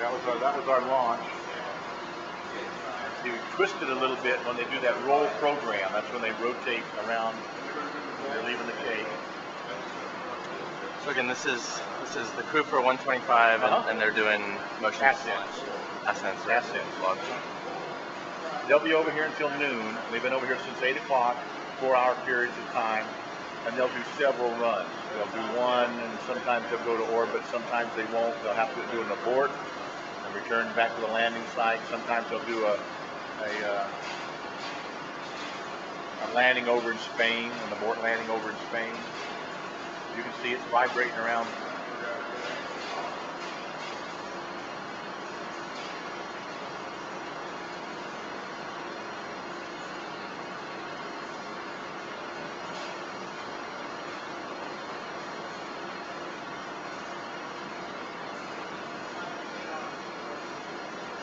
That was our launch. You twist it a little bit when they do that roll program. That's when they rotate around when they're leaving the cave. So again, this is the crew for 125, and they're doing motion ascents. Launch. They'll be over here until noon. They've been over here since 8 o'clock, 4-hour periods of time, and they'll do several runs. They'll do one, and sometimes they'll go to orbit. Sometimes they won't. They'll have to do an abort and return back to the landing site. Sometimes they'll do a landing over in Spain, an abort landing over in Spain. You can see it's vibrating around.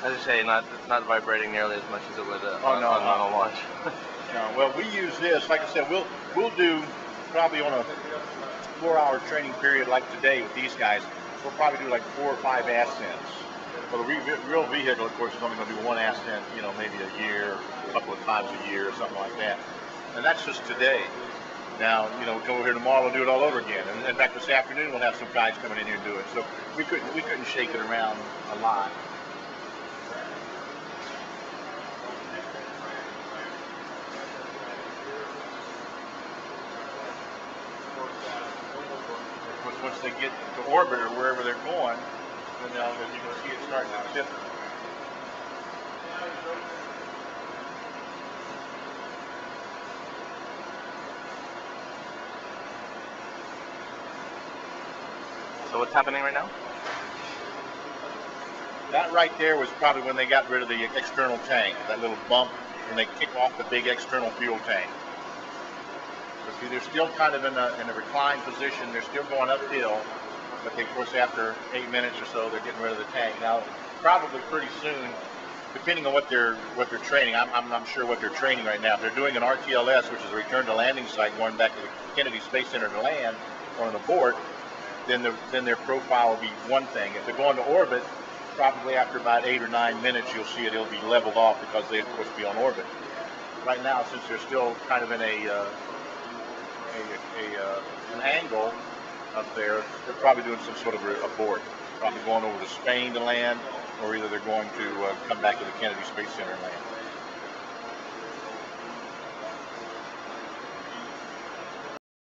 As you say, it's not vibrating nearly as much as it would on a launch. No, well, we use this. Like I said, we'll do probably on a 4-hour training period like today with these guys. We'll probably do like 4 or 5 ascents. Well, the real vehicle, of course, is only going to do 1 ascent, maybe a year, a couple of times a year, or something like that. And that's just today. Now, we'll come over here tomorrow, we'll do it all over again. And in fact, this afternoon we'll have some guys coming in here and do it. So we couldn't shake it around a lot. Once they get to orbit or wherever they're going, then you can see it starting to tip. So what's happening right now? That right there was probably when they got rid of the external tank, that little bump when they kick off the big external fuel tank. So see, they're still kind of in a reclined position. They're still going uphill, but they, of course, after 8 minutes or so, they're getting rid of the tank. Now, probably pretty soon, depending on what they're training, I'm not sure what they're training right now. If they're doing an RTLS, which is a return to landing site, going back to the Kennedy Space Center to land or an abort, then their profile will be one thing. If they're going to orbit, probably after about 8 or 9 minutes, you'll see it'll be leveled off because they're supposed to be on orbit. Right now, since they're still kind of in an angle up there, they're probably doing some sort of abort. Probably going over to Spain to land, or either they're going to come back to the Kennedy Space Center and land.